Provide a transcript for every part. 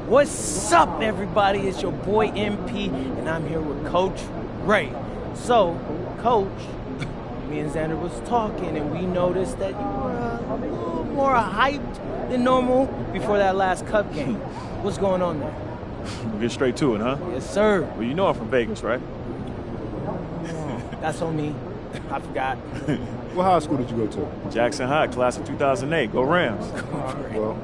What's up, everybody? It's your boy MP, and I'm here with Coach Ray. So, Coach, me and Xander was talking, and we noticed that you were a little more hyped than normal before that last Cup game. What's going on there? We'll get straight to it, huh? Yes, sir. Well, you know I'm from Vegas, right? That's on me. I forgot. What high school did you go to? Jackson High, class of 2008. Go Rams. Well,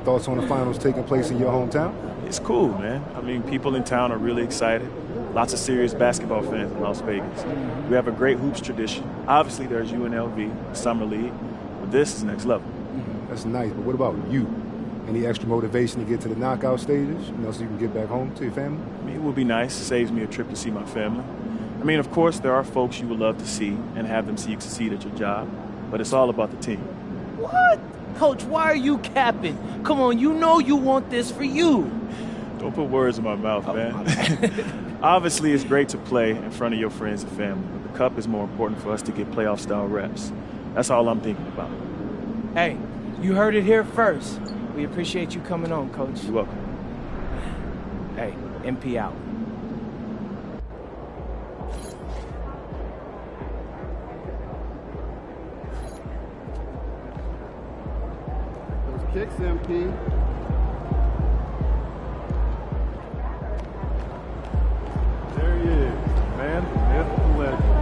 thoughts on the finals taking place in your hometown? It's cool, man. I mean, people in town are really excited. Lots of serious basketball fans in Las Vegas. We have a great hoops tradition. Obviously, there's UNLV, Summer League, but this is next level. That's nice, but what about you? Any extra motivation to get to the knockout stages, so you can get back home to your family? I mean, it would be nice. It saves me a trip to see my family. I mean, of course, there are folks you would love to see and have them see you succeed at your job, but it's all about the team. What? Coach, why are you capping? Come on, you know you want this for you. Don't put words in my mouth, man. Obviously, it's great to play in front of your friends and family, but the Cup is more important for us to get playoff-style reps. That's all I'm thinking about. Hey, you heard it here first. We appreciate you coming on, Coach. You're welcome. Hey, MP out. Those kicks, MP. There he is, man, myth, the legend.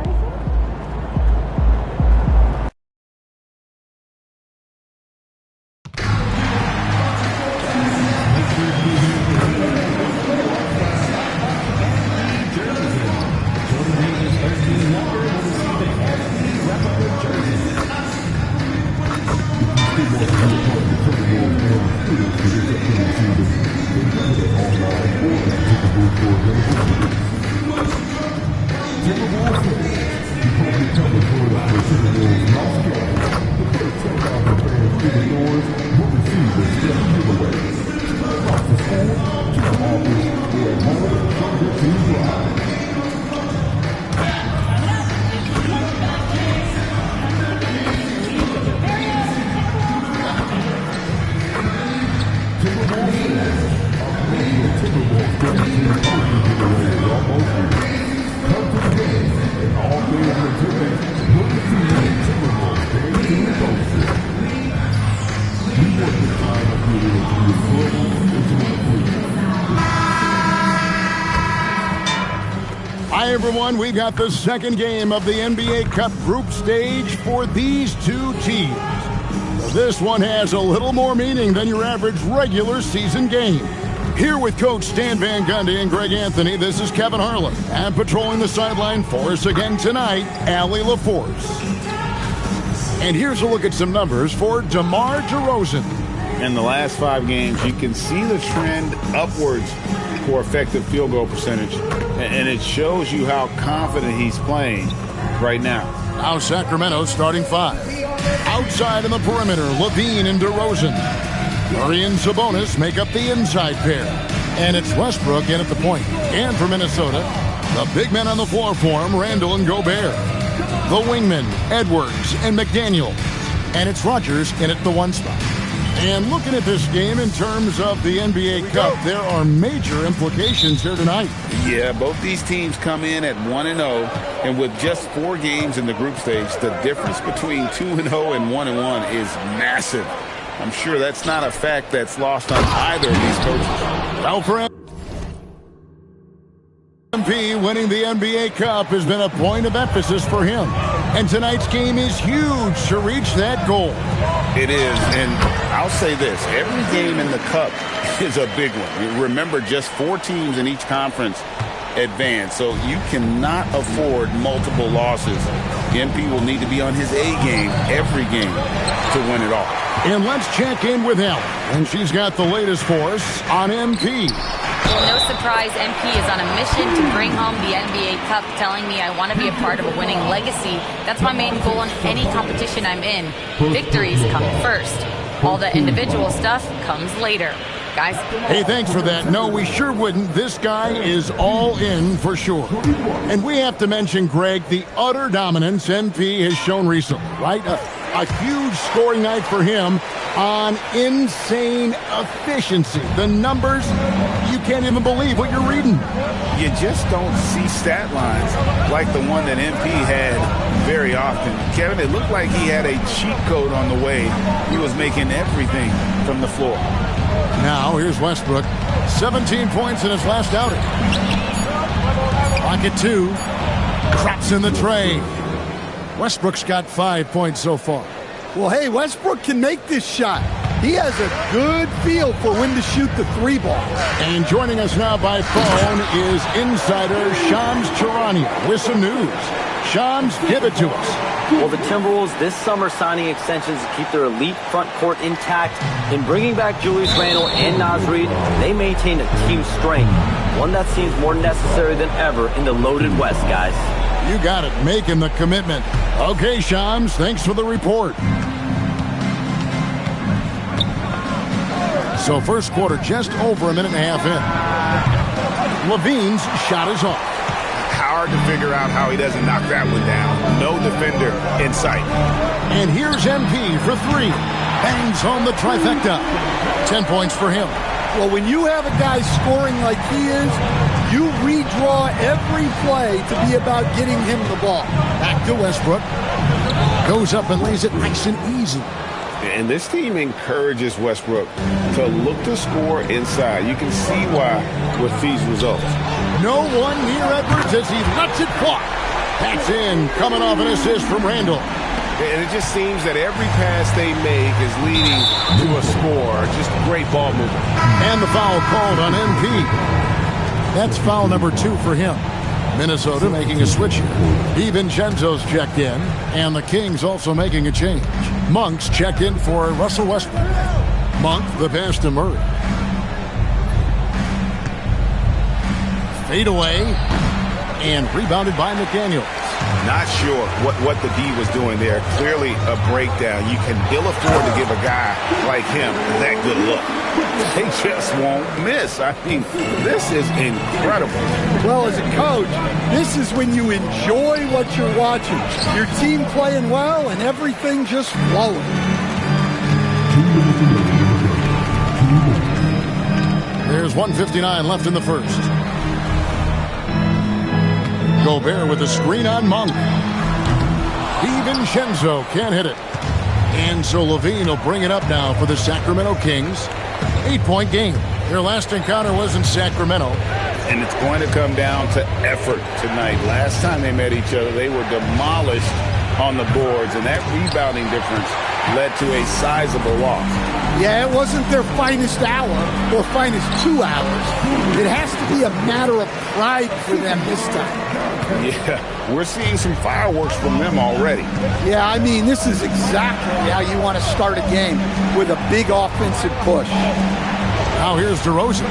Hi, everyone. We've got the second game of the NBA Cup group stage for these two teams. This one has a little more meaning than your average regular season game. Here with Coach Stan Van Gundy and Greg Anthony, this is Kevin Harlan. And patrolling the sideline for us again tonight, Allie LaForce. And here's a look at some numbers for DeMar DeRozan. In the last 5 games, you can see the trend upwards for effective field goal percentage. And it shows you how confident he's playing right now. Now Sacramento starting 5. Outside in the perimeter, Levine and DeRozan. Murray and Sabonis make up the inside pair. And it's Westbrook in at the point. And for Minnesota, the big men on the floor for him, Randall and Gobert. The wingmen, Edwards and McDaniel. And it's Rodgers in at the 1 spot. And looking at this game in terms of the NBA Cup, there are major implications here tonight. Yeah, both these teams come in at 1-0, and with just 4 games in the group stage, the difference between 2-0 and 1-1 is massive. I'm sure that's not a fact that's lost on either of these coaches. Now for MP, winning the NBA Cup has been a point of emphasis for him. And tonight's game is huge to reach that goal. It is, and I'll say this, every game in the Cup is a big one. Remember, just 4 teams in each conference advance, so you cannot afford multiple losses. MP will need to be on his A game every game to win it all. And let's check in with Ellen, and she's got the latest for us on MP. Well, no surprise, MP is on a mission to bring home the NBA Cup, telling me I want to be a part of a winning legacy. That's my main goal in any competition I'm in. Victories come first. All the individual stuff comes later. Guys? Hey, thanks for that. No, we sure wouldn't. This guy is all in for sure. And we have to mention, Greg, the utter dominance MP has shown recently, right? A huge scoring night for him on insane efficiency. The numbers, you can't even believe what you're reading. You just don't see stat lines like the one that MP had very often. Kevin, it looked like he had a cheat code on the way. He was making everything from the floor. Now, here's Westbrook. 17 points in his last outing. Pocket 2. Drops in the tray. Westbrook's got 5 points so far. Well, hey, Westbrook can make this shot. He has a good feel for when to shoot the 3 ball. And joining us now by phone is insider Shams Charania with some news. Shams, give it to us. Well, the Timberwolves this summer signing extensions to keep their elite front court intact. In bringing back Julius Randle and Naz Reid, they maintain a team strength, one that seems more necessary than ever in the loaded West, guys. You got it, making the commitment. Okay, Shams, thanks for the report. So first quarter just over a minute and a half in. Levine's shot is off. Hard to figure out how he doesn't knock that one down. No defender in sight. And here's MP for 3. Bangs home the trifecta. 10 points for him. Well, when you have a guy scoring like he is, you redraw every play to be about getting him the ball. Back to Westbrook. Goes up and lays it nice and easy. And this team encourages Westbrook to look to score inside. You can see why with these results. No one near Edwards as he lets it fly. That's in, coming off an assist from Randle. And it just seems that every pass they make is leading to a score. Just great ball movement. And the foul called on MP. That's foul number 2 for him. Minnesota making a switch here. DiVincenzo's checked in, and the Kings also making a change. Monk's checked in for Russell Westbrook. Monk, the pass to Murray. Fade away, and rebounded by McDaniels. Not sure what the D was doing there. Clearly a breakdown. You can ill afford to give a guy like him that good look. They just won't miss. I mean, this is incredible. Well, as a coach, this is when you enjoy what you're watching. Your team playing well and everything just flowing. There's 1:59 left in the first. Gobert with a screen on Monk. DiVincenzo can't hit it. And so Levine will bring it up now for the Sacramento Kings. 8-point game. Their last encounter was in Sacramento. And it's going to come down to effort tonight. Last time they met each other, they were demolished on the boards, and that rebounding difference led to a sizable loss. Yeah, it wasn't their finest hour or finest 2 hours. It has to be a matter of pride for them this time. Yeah, we're seeing some fireworks from them already. Yeah, I mean, this is exactly how you want to start a game, with a big offensive push. Now here's DeRozan.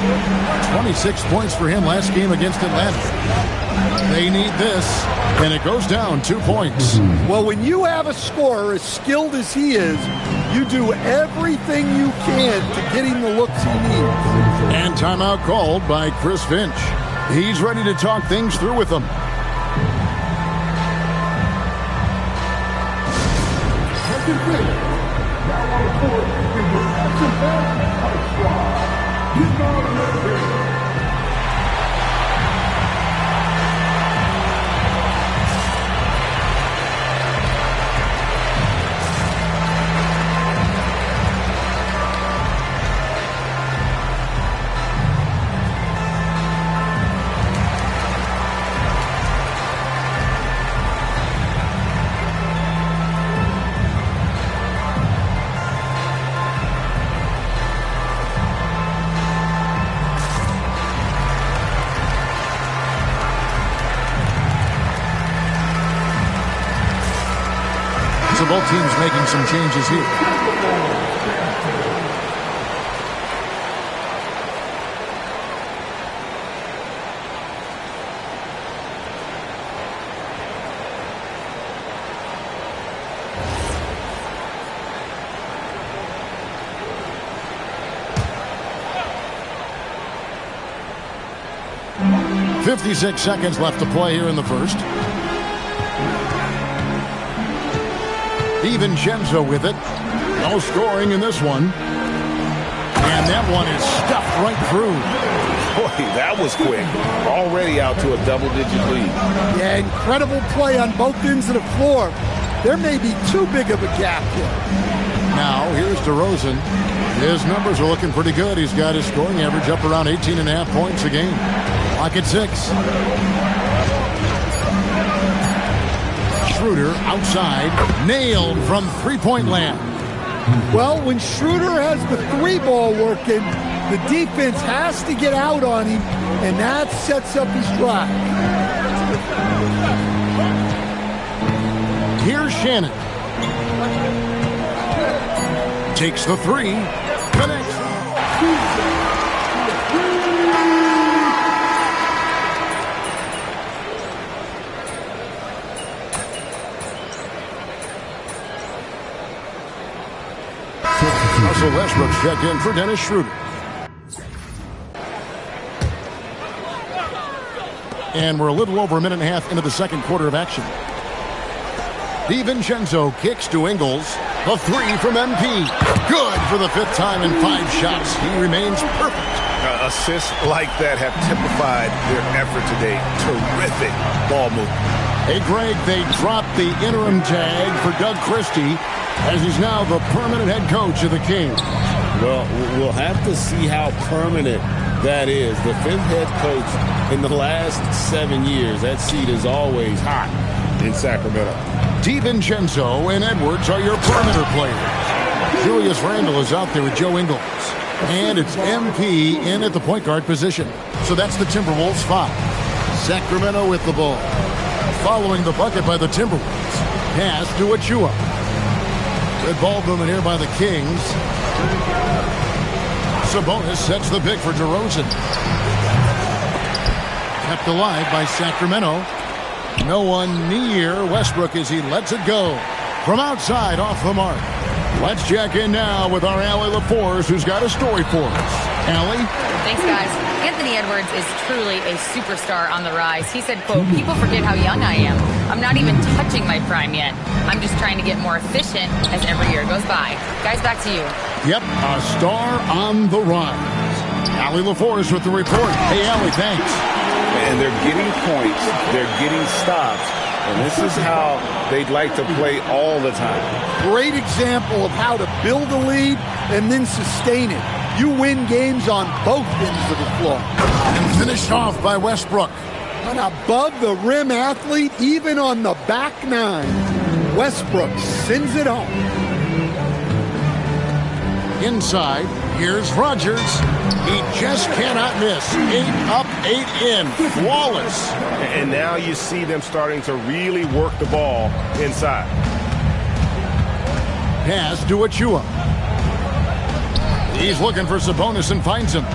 26 points for him last game against Atlanta. They need this, and it goes down 2 points. Well, when you have a scorer as skilled as he is, you do everything you can to get him the looks he needs. And timeout called by Chris Finch. He's ready to talk things through with them. So both teams making some changes here. .56 seconds left to play here in the first. DiVincenzo with it. No scoring in this one. And that one is stuffed right through. Boy, that was quick. Already out to a double-digit lead. Yeah, incredible play on both ends of the floor. There may be too big of a gap here. Now, here's DeRozan. His numbers are looking pretty good. He's got his scoring average up around 18.5 points a game. Lock at 6. Schroeder outside. Nailed from three-point land. Well, when Schroeder has the three ball working, the defense has to get out on him, and that sets up his drive. Here's Shannon. Takes the three. Connects. Russell Westbrook checked in for Dennis Schroeder. And we're a little over a minute and a half into the second quarter of action. DiVincenzo kicks to Ingles. The three from MP. Good for the fifth time in 5 shots. He remains perfect. Assists like that have typified their effort today. Terrific ball movement. Hey, Greg, they dropped the interim tag for Doug Christie as he's now the permanent head coach of the Kings. Well, we'll have to see how permanent that is. The 5th head coach in the last 7 years. That seat is always hot in Sacramento. DiVincenzo and Edwards are your perimeter players. Julius Randle is out there with Joe Ingles. And it's MP in at the point guard position. So that's the Timberwolves 5. Sacramento with the ball. Following the bucket by the Timberwolves. Pass to Achua. Good ball movement here by the Kings. Sabonis sets the pick for DeRozan. Kept alive by Sacramento. No one near Westbrook as he lets it go. From outside, off the mark. Let's check in now with our Allie LaForce, who's got a story for us. Allie? Thanks, guys. Anthony Edwards is truly a superstar on the rise. He said, quote, "People forget how young I am. I'm not even touching my prime yet. I'm just trying to get more efficient as every year goes by." Guys, back to you. Yep, a star on the rise. Allie LaForce with the report. Hey, Allie, thanks. And they're getting points. They're getting stops. And this is how they'd like to play all the time. Great example of how to build a lead and then sustain it. You win games on both ends of the floor. And finished off by Westbrook. An above-the-rim athlete, even on the back nine. Westbrook sends it home. Inside, here's Rodgers. He just cannot miss. 8 up, 8 in. Flawless. And now you see them starting to really work the ball inside. Pass to Achua. He's looking for Sabonis and finds him.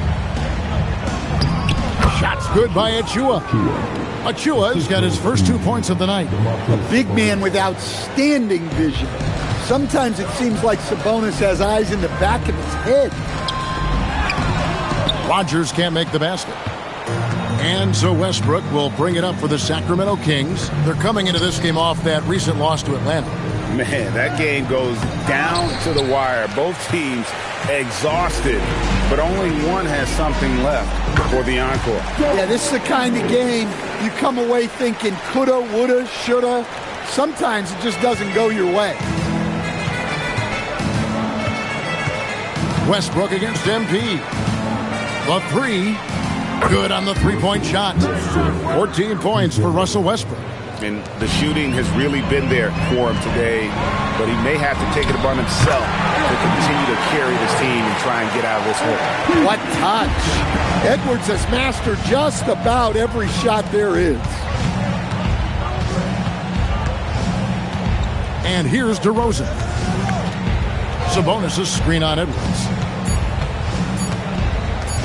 Shots good by Achua. Achua's got his first 2 points of the night. A big man with outstanding vision. Sometimes it seems like Sabonis has eyes in the back of his head. Rodgers can't make the basket. And so Westbrook will bring it up for the Sacramento Kings. They're coming into this game off that recent loss to Atlanta. Man, that game goes down to the wire. Both teams exhausted, but only one has something left for the encore. Yeah, this is the kind of game you come away thinking coulda, woulda, shoulda. Sometimes it just doesn't go your way. Westbrook against MP. The three, good on the three-point shot. 14 points for Russell Westbrook. And the shooting has really been there for him today, but he may have to take it upon himself to continue to carry this team and try and get out of this hole. What touch. Edwards has mastered just about every shot there is. And here's DeRozan. Sabonis' screen on Edwards.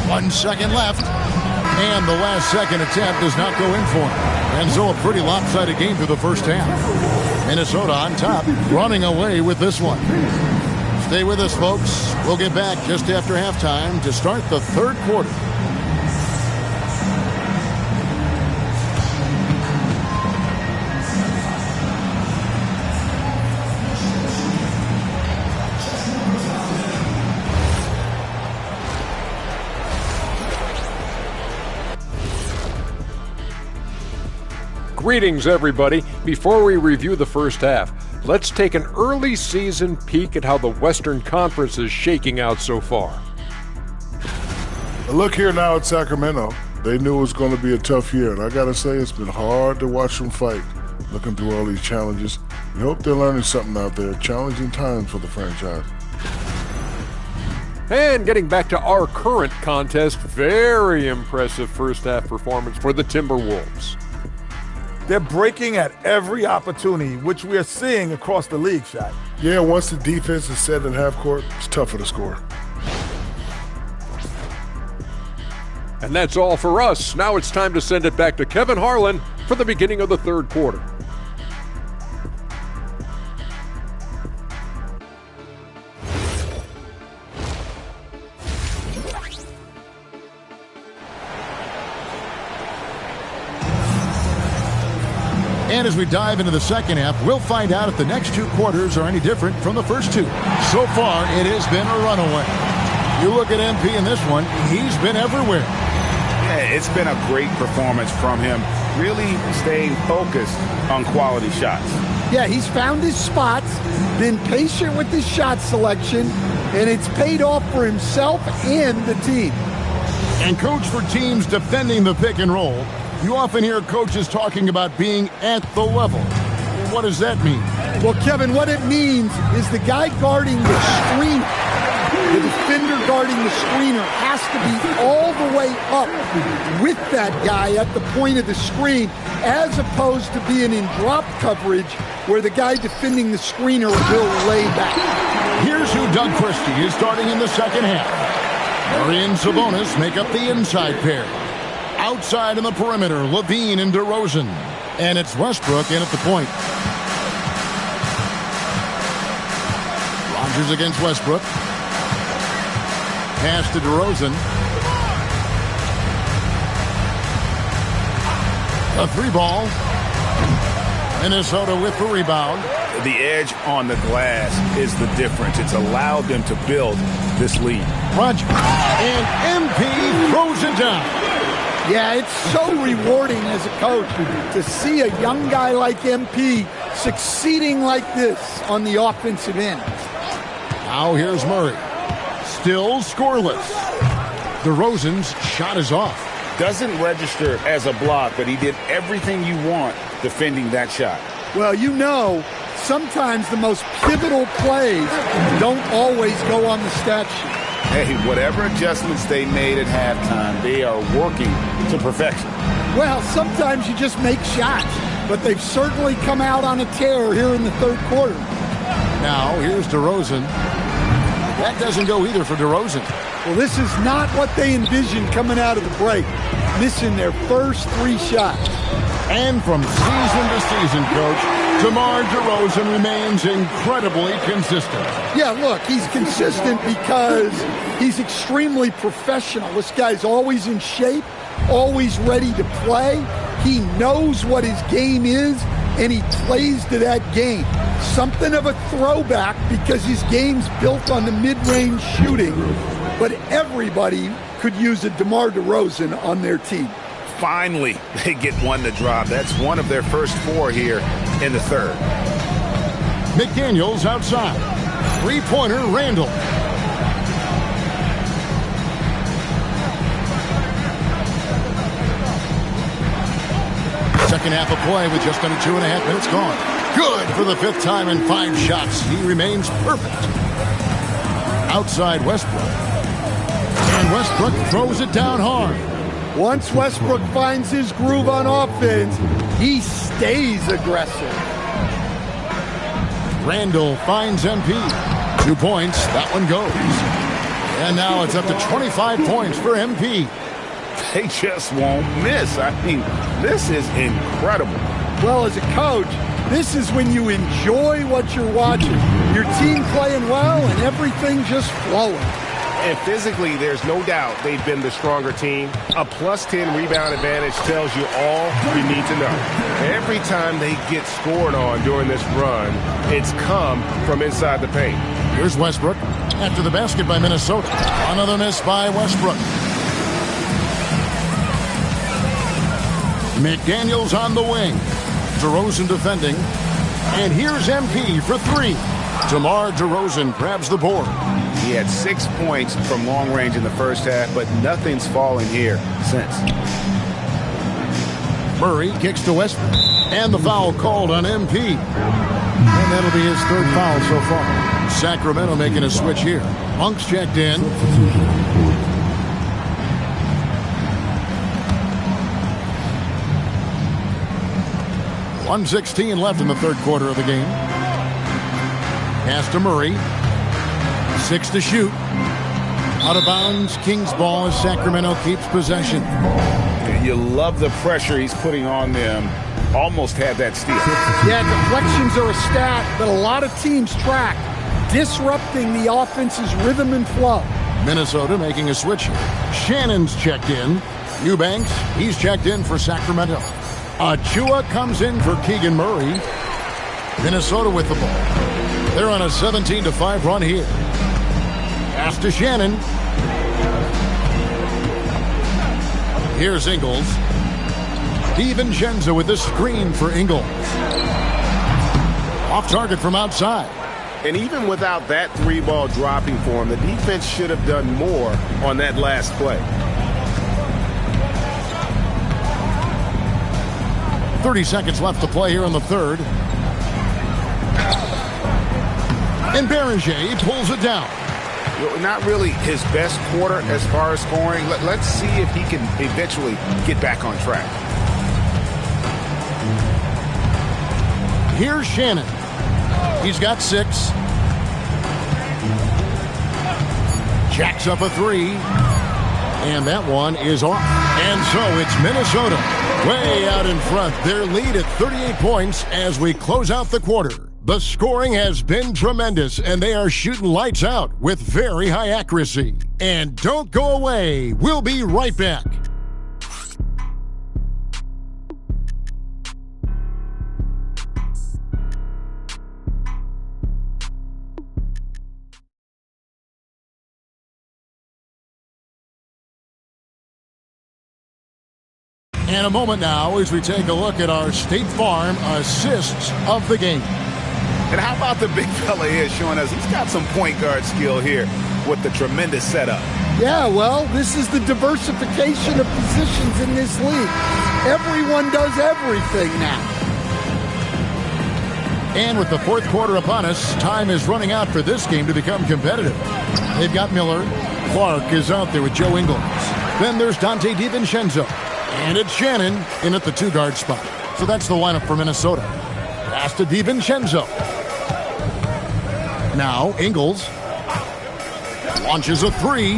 1 second left. And the last second attempt does not go in for him. And so a pretty lopsided game through the first half. Minnesota on top, running away with this one. Stay with us, folks. We'll get back just after halftime to start the third quarter. Greetings, everybody. Before we review the first half, let's take an early season peek at how the Western Conference is shaking out so far. Look here now at Sacramento. They knew it was going to be a tough year, and I got to say, it's been hard to watch them fight, looking through all these challenges. We hope they're learning something out there. Challenging times for the franchise. And getting back to our current contest, very impressive first half performance for the Timberwolves. They're breaking at every opportunity, which we are seeing across the league, Shaq. Yeah, once the defense is set in half court, it's tougher to score. And that's all for us. Now it's time to send it back to Kevin Harlan for the beginning of the third quarter. And as we dive into the second half, we'll find out if the next two quarters are any different from the first two. So far, it has been a runaway. You look at MP in this one, he's been everywhere. Yeah, it's been a great performance from him, really staying focused on quality shots. Yeah, he's found his spots, been patient with his shot selection, and it's paid off for himself and the team. And coach, for teams defending the pick and roll, you often hear coaches talking about being at the level. What does that mean? Well, Kevin, what it means is the guy guarding the screener, the defender guarding the screener, has to be all the way up with that guy at the point of the screen, as opposed to being in drop coverage where the guy defending the screener will lay back. Here's who Doug Christie is starting in the second half. Murray and Sabonis make up the inside pair. Outside in the perimeter, Levine and DeRozan. And it's Westbrook in at the point. Rodgers against Westbrook. Pass to DeRozan. A three ball. Minnesota with the rebound. The edge on the glass is the difference. It's allowed them to build this lead. Rodgers. And MP throws it down. Yeah, it's so rewarding as a coach to see a young guy like MP succeeding like this on the offensive end. Now here's Murray. Still scoreless. DeRozan's shot is off. Doesn't register as a block, but he did everything you want defending that shot. Well, you know, sometimes the most pivotal plays don't always go on the stat sheet. Hey, whatever adjustments they made at halftime, they are working to perfection. Well, sometimes you just make shots, but they've certainly come out on a tear here in the third quarter. Now, here's DeRozan. That doesn't go either for DeRozan. Well, this is not what they envisioned coming out of the break, missing their first three shots. And from season to season, Coach, DeMar DeRozan remains incredibly consistent. Yeah, look, he's consistent because he's extremely professional. This guy's always in shape, always ready to play. He knows what his game is, and he plays to that game. Something of a throwback because his game's built on the mid-range shooting, but everybody could use a DeMar DeRozan on their team. Finally, they get one to drop. That's one of their first four here in the third. McDaniels outside. Three-pointer, Randall. Second half of play with just under 2.5 minutes gone. Good for the fifth time in 5 shots. He remains perfect. Outside Westbrook. And Westbrook throws it down hard. Once Westbrook finds his groove on offense, he stays aggressive. Randall finds MP. 2 points. That one goes. And now it's up to 25 points for MP. They just won't miss. I mean, this is incredible. Well, as a coach, this is when you enjoy what you're watching. Your team playing well and everything just flowing. And physically, there's no doubt they've been the stronger team. A +10 rebound advantage tells you all you need to know. Every time they get scored on during this run, it's come from inside the paint. Here's Westbrook after the basket by Minnesota. Another miss by Westbrook. McDaniels on the wing. DeRozan defending. And here's MP for three. DeMar DeRozan grabs the board. He had 6 points from long range in the first half, but nothing's fallen here since. Murray kicks to Westbrook. And the foul called on MP. And that'll be his third foul so far. Sacramento making a switch here. Monk's checked in. .116 left in the third quarter of the game. Pass to Murray. 6 to shoot. Out of bounds, Kings ball as Sacramento keeps possession. You love the pressure he's putting on them. Almost had that steal. Yeah, deflections are a stat that a lot of teams track, disrupting the offense's rhythm and flow. Minnesota making a switch here. Shannon's checked in. Eubanks, he's checked in for Sacramento. Achua comes in for Keegan Murray. Minnesota with the ball. They're on a 17-5 run here. Pass to Shannon. Here's Ingles. DiVincenzo with the screen for Ingles. Off target from outside. And even without that three-ball dropping for him, the defense should have done more on that last play. 30 seconds left to play here in the third. And Beringer pulls it down. Not really his best quarter as far as scoring. Let's see if he can eventually get back on track. Here's Shannon. He's got 6. Jacks up a 3. And that one is off. And so it's Minnesota way out in front. Their lead at 38 points as we close out the quarter. The scoring has been tremendous, and they are shooting lights out with very high accuracy. And don't go away. We'll be right back. And a moment now as we take a look at our State Farm assists of the game. And how about the big fella here showing us he's got some point guard skill here with the tremendous setup. Yeah, well, this is the diversification of positions in this league. Everyone does everything now. And with the fourth quarter upon us, time is running out for this game to become competitive. They've got Miller. Clark is out there with Joe Ingles. Then there's Dante DiVincenzo. And it's Shannon in at the 2-guard spot. So that's the lineup for Minnesota. Pass to DiVincenzo. Now Ingles launches a 3.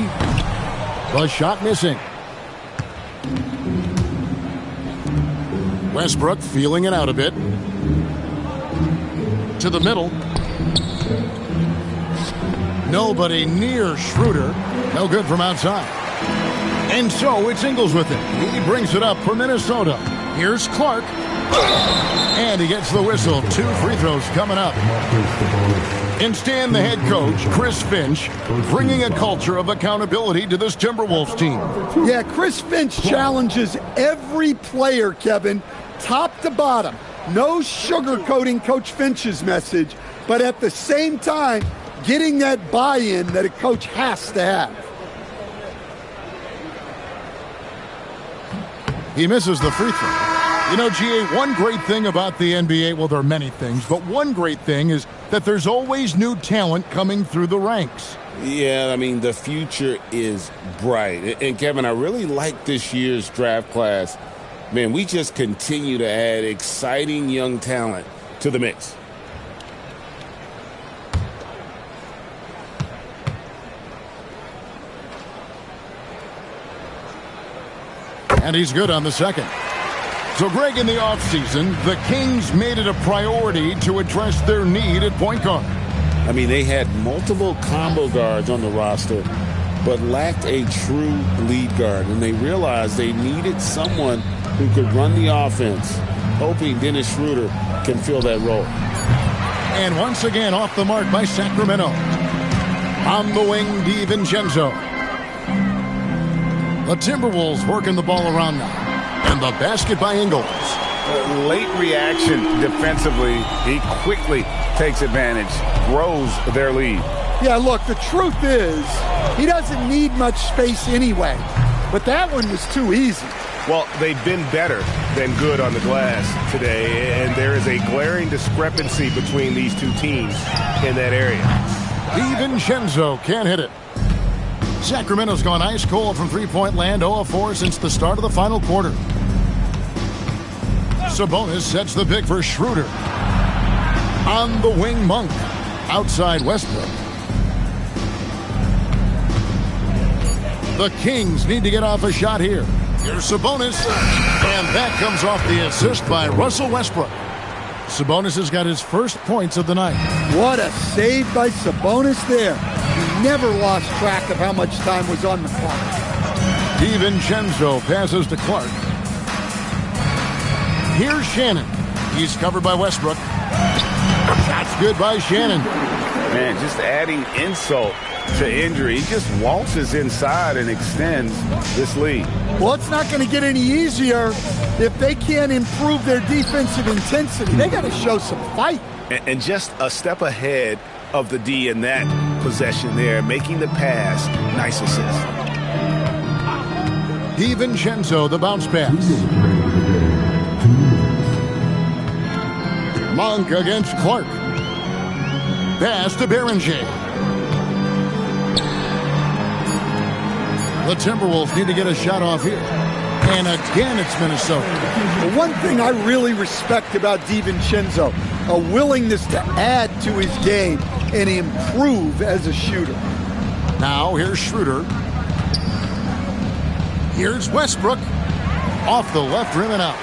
The shot missing. Westbrook feeling it out a bit. To the middle. Nobody near Schroeder. No good from outside. And so it's Ingles with it. He brings it up for Minnesota. Here's Clark. And he gets the whistle. 2 free throws coming up. And Stan, the head coach, Chris Finch, bringing a culture of accountability to this Timberwolves team. Yeah, Chris Finch challenges every player, Kevin, top to bottom. No sugarcoating Coach Finch's message, but at the same time, getting that buy-in that a coach has to have. He misses the free throw. You know, GA, one great thing about the NBA, well, there are many things, but one great thing is that there's always new talent coming through the ranks. Yeah, I mean, the future is bright. And, Kevin, I really like this year's draft class. Man, we just continue to add exciting young talent to the mix. And he's good on the second. So, Greg, in the offseason, the Kings made it a priority to address their need at point guard. I mean, they had multiple combo guards on the roster, but lacked a true lead guard. And they realized they needed someone who could run the offense, hoping Dennis Schroeder can fill that role. And once again, off the mark by Sacramento. On the wing, DiVincenzo. The Timberwolves working the ball around now. And the basket by Ingles. Late reaction defensively. He quickly takes advantage, grows their lead. Yeah, look, the truth is he doesn't need much space anyway. But that one was too easy. Well, they've been better than good on the glass today, and there is a glaring discrepancy between these two teams in that area. DiVincenzo can't hit it. Sacramento's gone ice cold from three-point land, 0 of 4 since the start of the final quarter. Sabonis sets the pick for Schroeder. On the wing, Monk. Outside Westbrook. The Kings need to get off a shot here. Here's Sabonis. And that comes off the assist by Russell Westbrook. Sabonis has got his first points of the night. What a save by Sabonis there. He never lost track of how much time was on the clock. DiVincenzo passes to Clark. Here's Shannon. He's covered by Westbrook. Shot's good by Shannon. Man, just adding insult to injury. He just waltzes inside and extends this lead. Well, it's not going to get any easier if they can't improve their defensive intensity. They got to show some fight. And just a step ahead of the D in that possession there, making the pass. Nice assist. DiVincenzo, the bounce pass. Monk against Clark. Pass to Berenger. The Timberwolves need to get a shot off here. And again, it's Minnesota. The one thing I really respect about DiVincenzo, a willingness to add to his game and improve as a shooter. Now, here's Schroeder. Here's Westbrook. Off the left rim and out.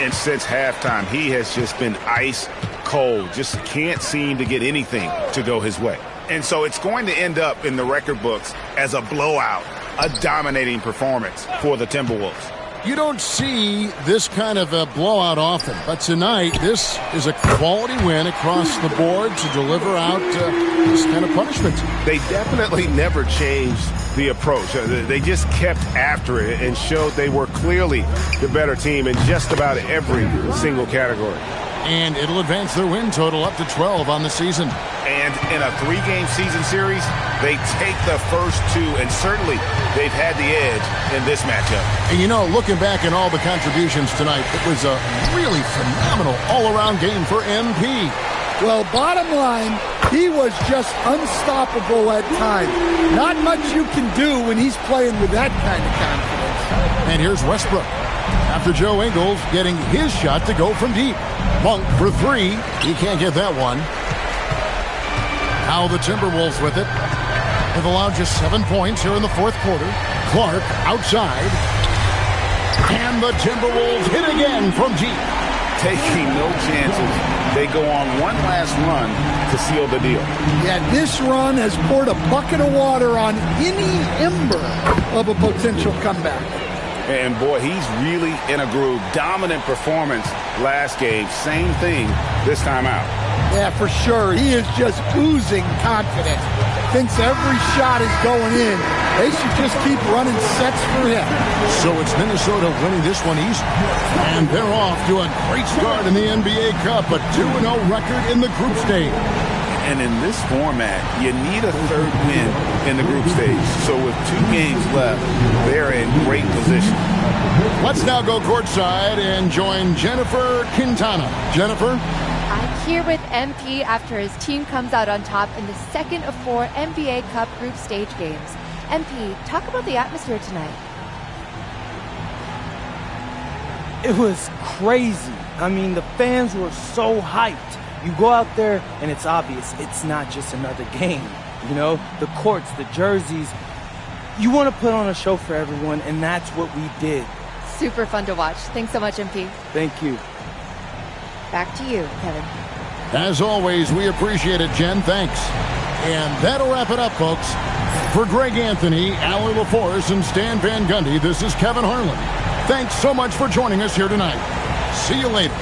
And since halftime, he has just been ice cold. Just can't seem to get anything to go his way. And so it's going to end up in the record books as a blowout, a dominating performance for the Timberwolves. You don't see this kind of a blowout often, but tonight this is a quality win across the board to deliver out this kind of punishment. They definitely never changed the approach. They just kept after it and showed they were clearly the better team in just about every single category. And it'll advance their win total up to 12 on the season. And in a 3-game season series, they take the first 2, and certainly they've had the edge in this matchup. And you know, looking back at all the contributions tonight, it was a really phenomenal all-around game for MP. Well, bottom line, he was just unstoppable at times. Not much you can do when he's playing with that kind of confidence. And here's Westbrook. After Joe Ingles getting his shot to go from deep. Monk for 3. He can't get that one. Now the Timberwolves with it. They've allowed just 7 points here in the fourth quarter. Clark outside. And the Timberwolves hit again from deep. Taking no chances. They go on one last run to seal the deal. Yeah, this run has poured a bucket of water on any ember of a potential comeback. And boy, he's really in a groove. Dominant performance last game. Same thing this time out. Yeah, for sure. He is just oozing confidence. Thinks every shot is going in. They should just keep running sets for him. So it's Minnesota winning this one easy. And they're off to a great start in the NBA Cup. A 2-0 record in the group stage. And in this format, you need a third win in the group stage. So with 2 games left, they're in great position. Let's now go courtside and join Jennifer Quintana. Jennifer? I'm here with MP after his team comes out on top in the second of 4 NBA Cup group stage games. MP, talk about the atmosphere tonight. It was crazy. I mean, the fans were so hyped. You go out there and it's obvious it's not just another game. You know, the courts, the jerseys. You want to put on a show for everyone, and that's what we did. Super fun to watch. Thanks so much, MP. Thank you. Back to you, Kevin. As always, we appreciate it, Jen. Thanks. And that'll wrap it up, folks. For Greg Anthony, Allie LaForce, and Stan Van Gundy, this is Kevin Harlan. Thanks so much for joining us here tonight. See you later.